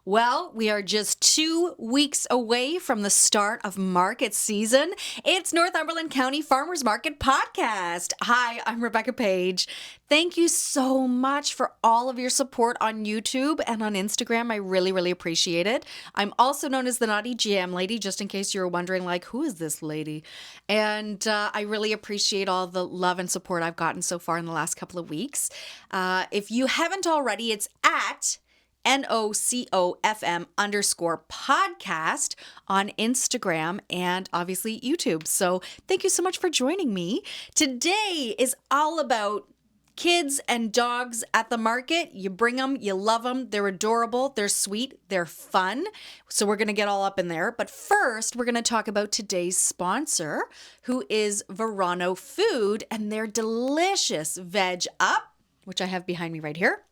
Well, we are just 2 weeks away from the start of market season. It's Northumberland County Farmers Market Podcast. Hi, I'm Rebecca Page. Thank you so much for all of your support on YouTube and on Instagram. I really, really appreciate it. I'm also known as the Naughty GM Lady, just in case you were wondering, like, who is this lady? And I really appreciate all the love and support I've gotten so far in the last couple of weeks. If you haven't already, it's at NoCoFM_podcast on Instagram and obviously YouTube. So thank you so much for joining me. Today is all about kids and dogs at the market. You bring them, you love them, they're adorable, they're sweet, they're fun. So we're going to get all up in there. But first, we're going to talk about today's sponsor, who is Verano Food and their delicious Veg Up, which I have behind me right here.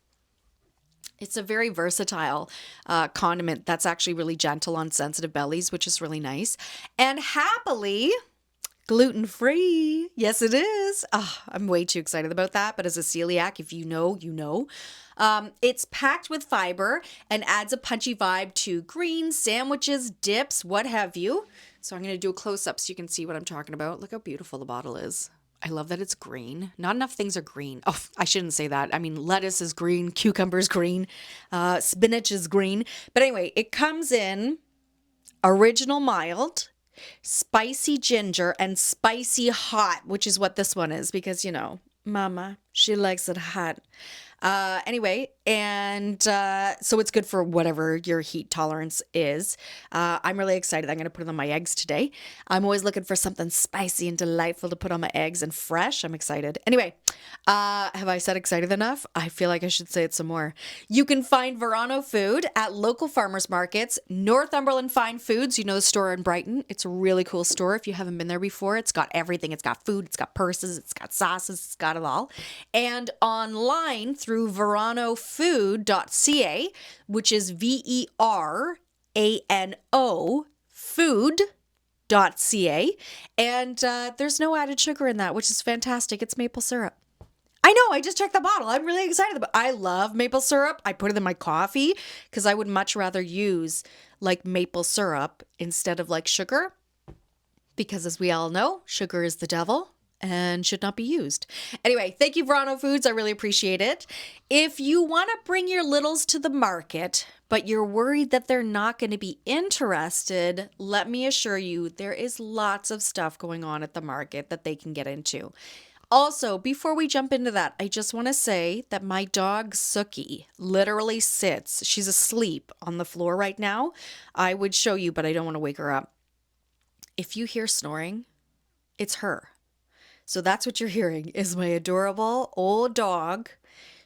It's a very versatile condiment that's actually really gentle on sensitive bellies, which is really nice. And happily gluten-free. Yes, it is. Oh, I'm way too excited about that. But as a celiac, if you know, you know. It's packed with fiber and adds a punchy vibe to greens, sandwiches, dips, what have you. So I'm going to do a close-up so you can see what I'm talking about. Look how beautiful the bottle is. I love that it's green. Not enough things are green. Oh, I shouldn't say that. I mean, lettuce is green, cucumber is green, spinach is green. But anyway, it comes in original mild, spicy ginger, and spicy hot, which is what this one is because, you know, Mama, she likes it hot. Anyway, and so it's good for whatever your heat tolerance is. I'm really excited. I'm going to put it on my eggs today. I'm always looking for something spicy and delightful to put on my eggs and fresh. I'm excited. Anyway, have I said excited enough? I feel like I should say it some more. You can find Verano Food at local farmers markets, Northumberland Fine Foods, you know the store in Brighton. It's a really cool store. If you haven't been there before, it's got everything. It's got food, it's got purses, it's got sauces, it's got it all. And online through veranofood.ca, which is VERANO food.ca. And there's no added sugar in that, which is fantastic. It's maple syrup. I know, I just checked the bottle. I'm really excited about it. I love maple syrup. I put it in my coffee because I would much rather use like maple syrup instead of like sugar. Because as we all know, sugar is the devil and should not be used. Anyway, thank you, Verano Foods. I really appreciate it. If you want to bring your littles to the market, but you're worried that they're not going to be interested, let me assure you, there is lots of stuff going on at the market that they can get into. Also, before we jump into that, I just want to say that my dog, Sookie, literally sits. She's asleep on the floor right now. I would show you, but I don't want to wake her up. If you hear snoring, it's her. So that's what you're hearing is my adorable old dog.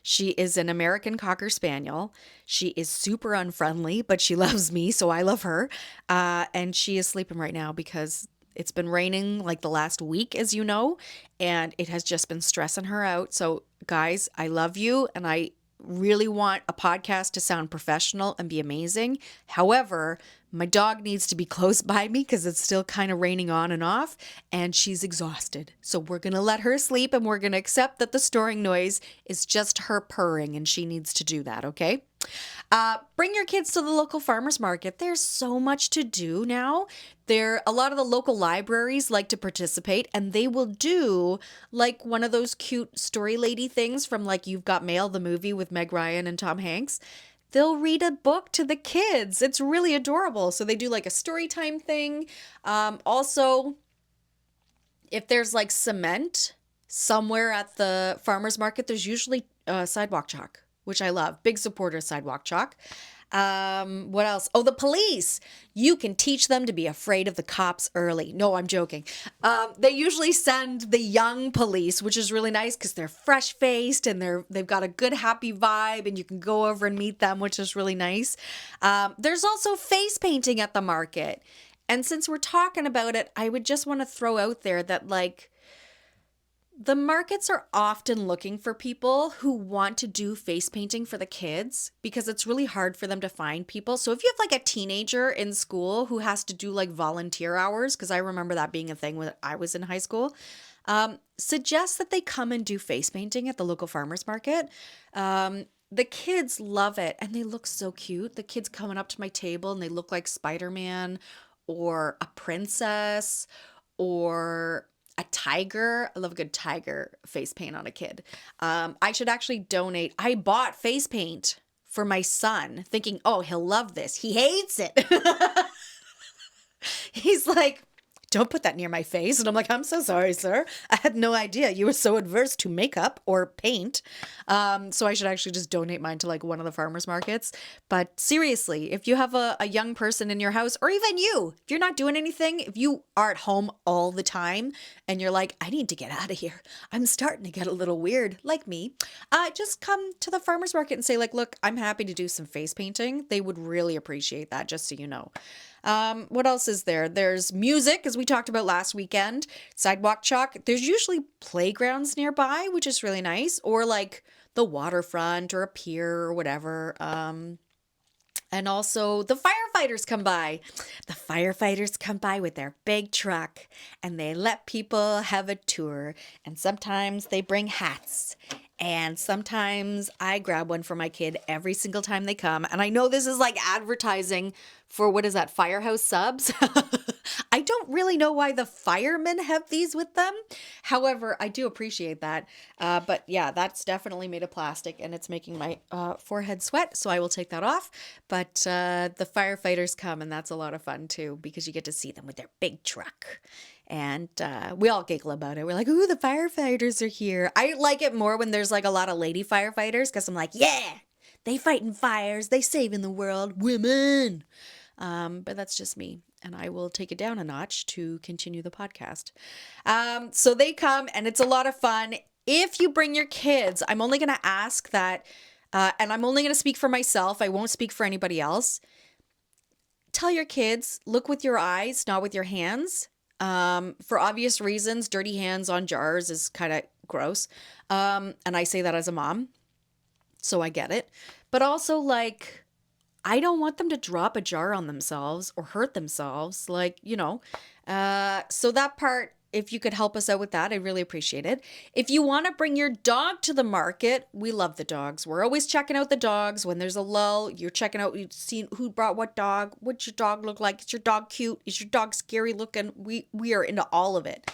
She is an American Cocker Spaniel. She is super unfriendly, but she loves me, so I love her. And she is sleeping right now because it's been raining like the last week, as you know, and it has just been stressing her out. So guys, I love you, and I really want a podcast to sound professional and be amazing. However, my dog needs to be close by me because it's still kind of raining on and off, and she's exhausted. So we're going to let her sleep, and we're going to accept that the snoring noise is just her purring, and she needs to do that, okay? Bring your kids to the local farmers market. There's so much to do now. A lot of the local libraries like to participate, and they will do like one of those cute story lady things from like You've Got Mail, the movie with Meg Ryan and Tom Hanks. They'll read a book to the kids. It's really adorable. So they do like a story time thing. Also, if there's like cement somewhere at the farmer's market, there's usually sidewalk chalk, which I love. Big supporter of sidewalk chalk. What else? Oh, the police. You can teach them to be afraid of the cops early. No, I'm joking. They usually send the young police, which is really nice because they're fresh-faced and they've got a good, happy vibe, and you can go over and meet them, which is really nice. There's also face painting at the market. And since we're talking about it, I would just want to throw out there that like the markets are often looking for people who want to do face painting for the kids because it's really hard for them to find people. So if you have like a teenager in school who has to do like volunteer hours, because I remember that being a thing when I was in high school, suggest that they come and do face painting at the local farmers market. the kids love it and they look so cute. The kids coming up to my table and they look like Spider-Man or a princess or a tiger. I love a good tiger face paint on a kid. I should actually donate. I bought face paint for my son thinking, oh, he'll love this. He hates it. He's like, don't put that near my face. And I'm like, I'm so sorry, sir. I had no idea you were so adverse to makeup or paint. So I should actually just donate mine to like one of the farmers markets. But seriously, if you have a young person in your house, or even you, if you're not doing anything, if you are at home all the time and you're like, I need to get out of here, I'm starting to get a little weird, like me, just come to the farmers market and say like, look, I'm happy to do some face painting. They would really appreciate that, just so you know. What else is there? There's music, as we talked about last weekend, sidewalk chalk. There's usually playgrounds nearby, which is really nice, or like the waterfront or a pier or whatever. And also the firefighters come by. The firefighters come by with their big truck and they let people have a tour. And sometimes they bring hats. And sometimes I grab one for my kid every single time they come. And I know this is like advertising for, what is that, Firehouse Subs? I don't really know why the firemen have these with them. However, I do appreciate that. But yeah, that's definitely made of plastic and it's making my forehead sweat. So I will take that off. But the firefighters come and that's a lot of fun too, because you get to see them with their big truck. And we all giggle about it. We're like, ooh, the firefighters are here. I like it more when there's like a lot of lady firefighters because I'm like, yeah, they fighting fires. They saving the world. Women. But that's just me. And I will take it down a notch to continue the podcast. So they come and it's a lot of fun. If you bring your kids, I'm only going to ask that, and I'm only going to speak for myself. I won't speak for anybody else. Tell your kids, look with your eyes, not with your hands. For obvious reasons, dirty hands on jars is kind of gross. And I say that as a mom, so I get it. But also, like, I don't want them to drop a jar on themselves or hurt themselves, like, you know. So that part, if you could help us out with that, I'd really appreciate it. If you want to bring your dog to the market, we love the dogs. We're always checking out the dogs. When there's a lull, you're checking out, you've seen who brought what dog, what's your dog look like, is your dog cute, is your dog scary looking? We are into all of it.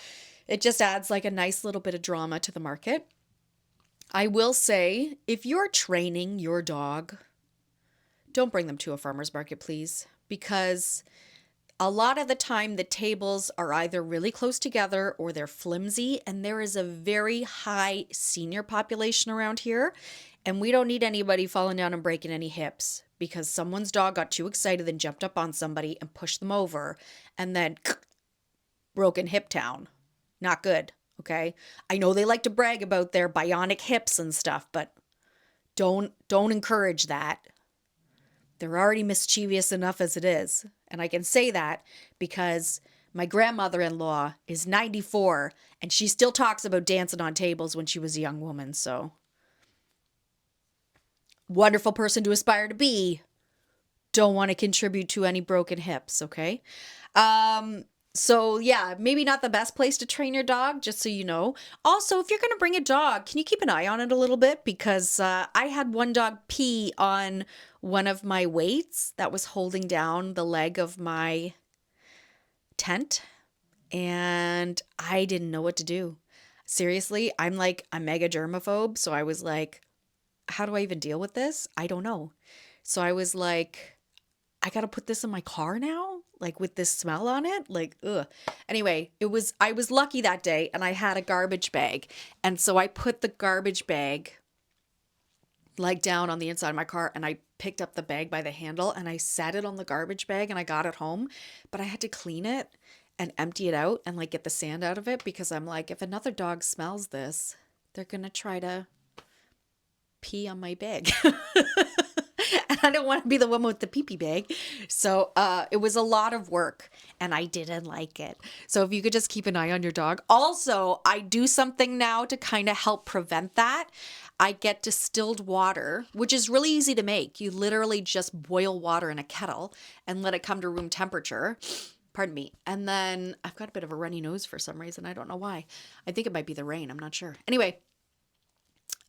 It just adds like a nice little bit of drama to the market. I will say, if you're training your dog, don't bring them to a farmer's market, please, because a lot of the time the tables are either really close together or they're flimsy, and there is a very high senior population around here, and we don't need anybody falling down and breaking any hips because someone's dog got too excited and jumped up on somebody and pushed them over and then broken hip town. Not good, okay? I know they like to brag about their bionic hips and stuff, but don't encourage that. They're already mischievous enough as it is. And I can say that because my grandmother-in-law is 94 and she still talks about dancing on tables when she was a young woman. So, wonderful person to aspire to be. Don't want to contribute to any broken hips, okay? So yeah, maybe not the best place to train your dog, just so you know. Also, if you're going to bring a dog, can you keep an eye on it a little bit? Because I had one dog pee on one of my weights that was holding down the leg of my tent, and I didn't know what to do. Seriously, I'm like a mega germaphobe, so I was like, how do I even deal with this? I don't know. So I was like, I got to put this in my car now? Like with this smell on it? Like, ugh. Anyway, I was lucky that day and I had a garbage bag. And so I put the garbage bag like down on the inside of my car and I picked up the bag by the handle and I set it on the garbage bag and I got it home. But I had to clean it and empty it out and like get the sand out of it because I'm like, if another dog smells this, they're going to try to pee on my bag. And I don't want to be the one with the pee-pee bag. So it was a lot of work and I didn't like it. So if you could just keep an eye on your dog. Also, I do something now to kind of help prevent that. I get distilled water, which is really easy to make. You literally just boil water in a kettle and let it come to room temperature. Pardon me. And then I've got a bit of a runny nose for some reason. I don't know why. I think it might be the rain. I'm not sure. Anyway,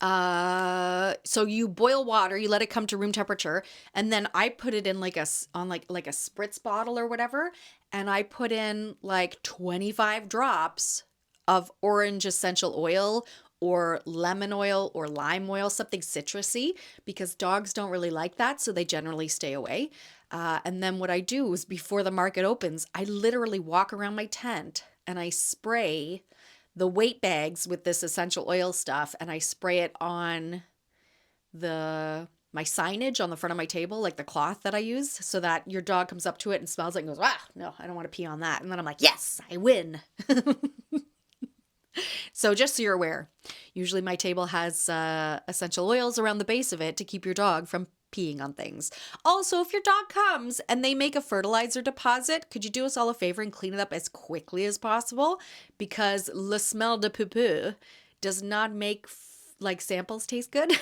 So you boil water, you let it come to room temperature, and then I put it in like on like a spritz bottle or whatever, and I put in like 25 drops of orange essential oil or lemon oil or lime oil, something citrusy, because dogs don't really like that, so they generally stay away. And then what I do is before the market opens, I literally walk around my tent and I spray the weight bags with this essential oil stuff, and I spray it on my signage on the front of my table, like the cloth that I use, so that your dog comes up to it and smells it and goes, ah, no, I don't want to pee on that. And then I'm like, yes, I win. So just so you're aware, usually my table has essential oils around the base of it to keep your dog from peeing on things. Also, if your dog comes and they make a fertilizer deposit, could you do us all a favor and clean it up as quickly as possible? Because le smell de poo does not make like samples taste good.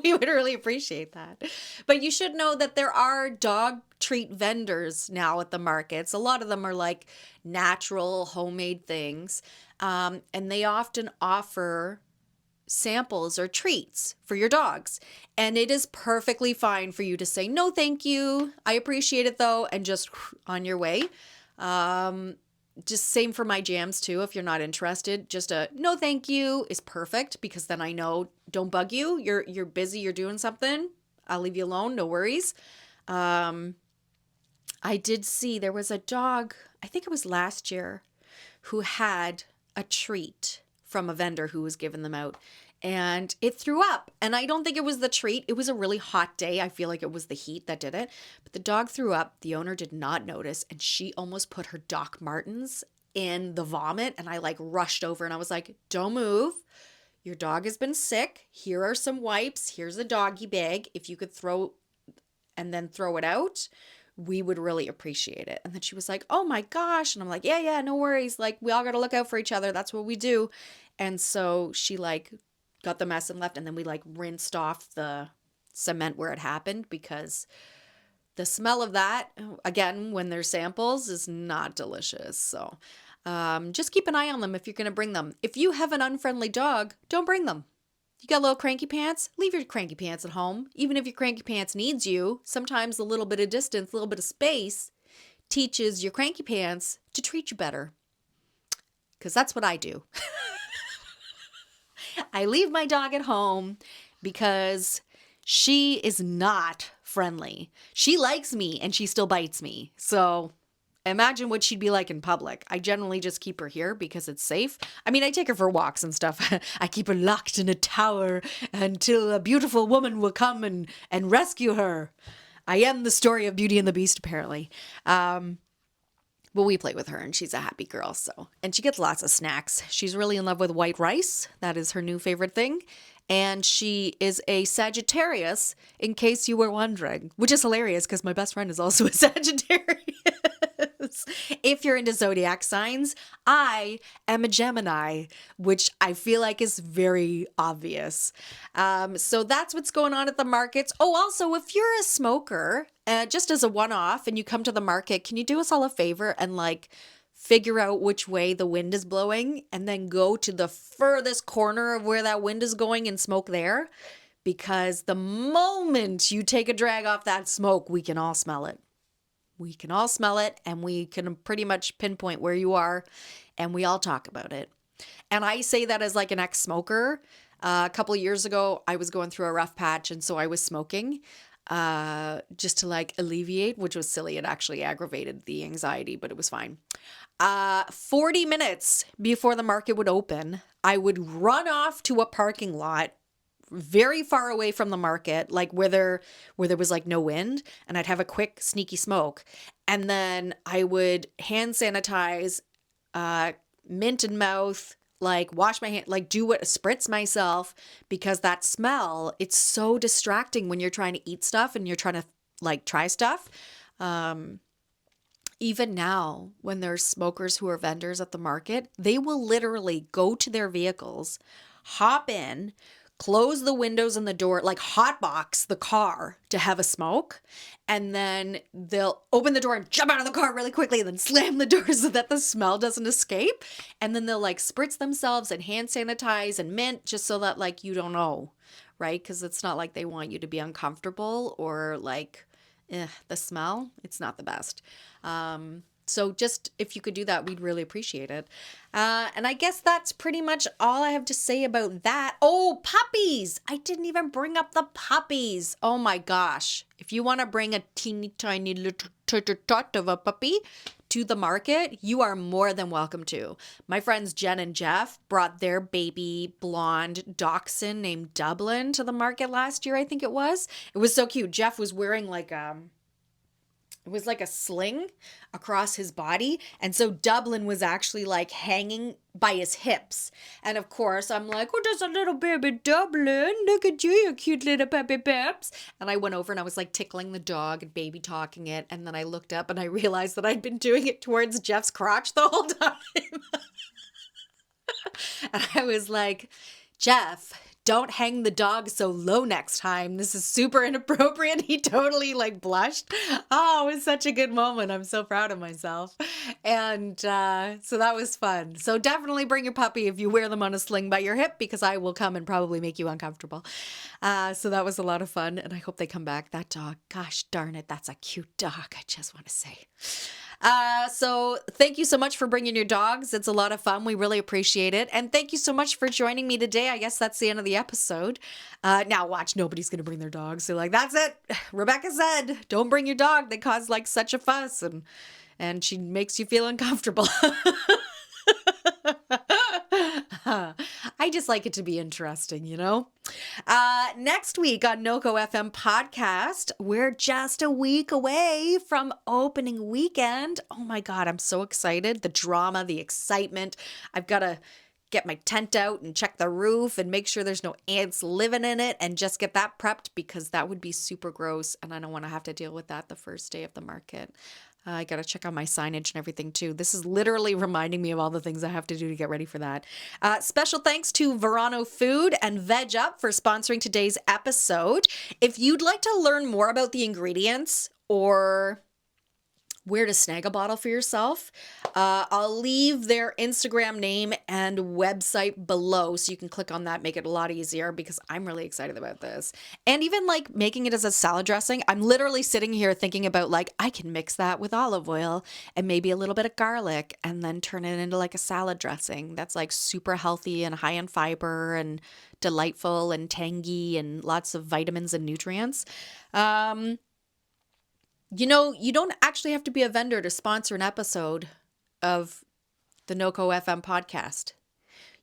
We would really appreciate that. But you should know that there are dog treat vendors now at the markets. A lot of them are like natural homemade things. And they often offer samples or treats for your dogs. And it is perfectly fine for you to say, no, thank you. I appreciate it though. And just on your way. Just same for my jams too. If you're not interested, just a no, thank you is perfect, because then I know, don't bug you. You're busy. You're doing something. I'll leave you alone. No worries. I did see there was a dog, I think it was last year, who had a treat from a vendor who was giving them out, and it threw up. And I don't think it was the treat. It was a really hot day. I feel like it was the heat that did it. But the dog threw up. The owner did not notice, and she almost put her Doc Martens in the vomit. And I like rushed over and I was like, don't move. Your dog has been sick. Here are some wipes. Here's a doggy bag. If you could throw it out, we would really appreciate it. And then she was like, oh my gosh. And I'm like, yeah, no worries. Like, we all got to look out for each other. That's what we do. And so she like got the mess and left. And then we like rinsed off the cement where it happened, because the smell of that, again, when there's samples, is not delicious. So just keep an eye on them if you're going to bring them. If you have an unfriendly dog, don't bring them. You got little cranky pants? Leave your cranky pants at home. Even if your cranky pants needs you, sometimes a little bit of distance, a little bit of space teaches your cranky pants to treat you better. Because that's what I do. I leave my dog at home because she is not friendly. She likes me and she still bites me. So imagine what she'd be like in public. I generally just keep her here because it's safe. I mean, I take her for walks and stuff. I keep her locked in a tower until a beautiful woman will come and rescue her. I am the story of Beauty and the Beast, apparently. But we play with her and she's a happy girl. And she gets lots of snacks. She's really in love with white rice. That is her new favorite thing. And she is a Sagittarius, in case you were wondering, which is hilarious because my best friend is also a Sagittarius. If you're into zodiac signs, I am a Gemini, which I feel like is very obvious. So that's what's going on at the markets. Oh, also, if you're a smoker, just as a one-off, and you come to the market, can you do us all a favor and like figure out which way the wind is blowing and then go to the furthest corner of where that wind is going and smoke there? Because the moment you take a drag off that smoke, we can all smell it. We can all smell it, and we can pretty much pinpoint where you are, and we all talk about it. And I say that as like an ex-smoker. A couple of years ago, I was going through a rough patch, and so I was smoking just to like alleviate, which was silly. It actually aggravated the anxiety, but it was fine. 40 minutes before the market would open, I would run off to a parking lot very far away from the market, like where there was like no wind, and I'd have a quick sneaky smoke. And then I would hand sanitize, mint in mouth, like wash my hand, like spritz myself, because that smell, it's so distracting when you're trying to eat stuff and you're trying to like try stuff. Even now, when there's smokers who are vendors at the market, they will literally go to their vehicles, hop in, close the windows and the door, like hotbox the car to have a smoke. And then they'll open the door and jump out of the car really quickly and then slam the door so that the smell doesn't escape. And then they'll like spritz themselves and hand sanitize and mint just so that like you don't know, right? Because it's not like they want you to be uncomfortable or like the smell. It's not the best. So just if you could do that, we'd really appreciate it. And I guess that's pretty much all I have to say about that. Oh, puppies! I didn't even bring up the puppies. Oh my gosh. If you want to bring a teeny tiny little tot of a puppy to the market, you are more than welcome to. My friends Jen and Jeff brought their baby blonde dachshund named Dublin to the market last year, I think it was. It was so cute. Jeff was wearing like it was like a sling across his body. And so Dublin was actually like hanging by his hips. And of course, I'm like, oh, there's a little baby Dublin. Look at you, you cute little puppy peps. And I went over and I was like tickling the dog and baby talking it. And then I looked up and I realized that I'd been doing it towards Jeff's crotch the whole time. And I was like, Jeff, don't hang the dog so low next time. This is super inappropriate. He totally like blushed. Oh, it was such a good moment. I'm so proud of myself. And so that was fun. So definitely bring your puppy if you wear them on a sling by your hip, because I will come and probably make you uncomfortable. So that was a lot of fun. And I hope they come back. That dog, gosh darn it, that's a cute dog. I just want to say. So thank you so much for bringing your dogs. It's a lot of fun. We really appreciate it. And thank you so much for joining me today. I guess that's the end of the episode. Now watch, nobody's going to bring their dogs. They're like, that's it. Rebecca said, don't bring your dog. They cause like such a fuss and she makes you feel uncomfortable. I just like it to be interesting, you know? Next week on NoCoFM podcast, we're just a week away from opening weekend. Oh my God, I'm so excited. The drama, the excitement. I've got to get my tent out and check the roof and make sure there's no ants living in it and just get that prepped, because that would be super gross and I don't want to have to deal with that the first day of the market. I got to check on my signage and everything too. This is literally reminding me of all the things I have to do to get ready for that. Special thanks to Verano Food and Veg Up for sponsoring today's episode. If you'd like to learn more about the ingredients or where to snag a bottle for yourself, I'll leave their Instagram name and website below so you can click on that, make it a lot easier, because I'm really excited about this. And even like making it as a salad dressing, I'm literally sitting here thinking about like, I can mix that with olive oil and maybe a little bit of garlic and then turn it into like a salad dressing that's like super healthy and high in fiber and delightful and tangy and lots of vitamins and nutrients. You know, you don't actually have to be a vendor to sponsor an episode of the NoCoFM podcast.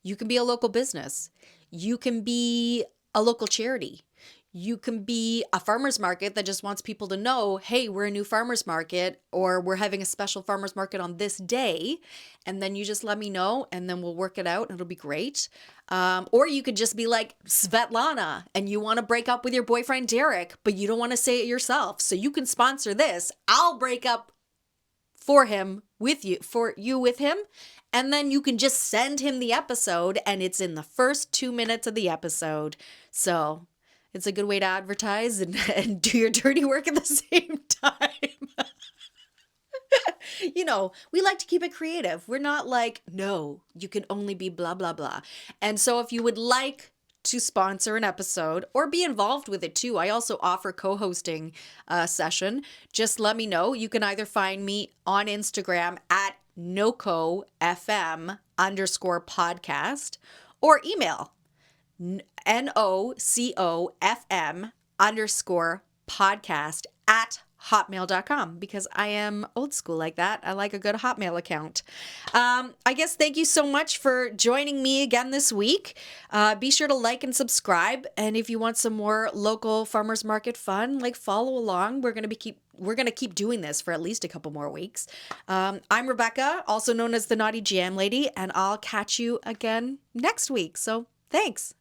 You can be a local business. You can be a local charity. You can be a farmer's market that just wants people to know, hey, we're a new farmer's market, or we're having a special farmer's market on this day. And then you just let me know and then we'll work it out and it'll be great. Or you could just be like Svetlana and you want to break up with your boyfriend, Derek, but you don't want to say it yourself. So you can sponsor this. I'll break up for him with him. And then you can just send him the episode and it's in the first 2 minutes of the episode. So it's a good way to advertise and do your dirty work at the same time. You know, we like to keep it creative. We're not like, no, you can only be blah, blah, blah. And so if you would like to sponsor an episode or be involved with it too, I also offer co-hosting a session. Just let me know. You can either find me on Instagram at NoCoFM_podcast or email NoCoFM_podcast @hotmail.com, because I am old school like that. I like a good Hotmail account. I guess thank you so much for joining me again this week. Be sure to like and subscribe. And if you want some more local farmers market fun, like follow along. We're going to keep doing this for at least a couple more weeks. I'm Rebecca, also known as the Naughty Jam Lady, and I'll catch you again next week. So thanks.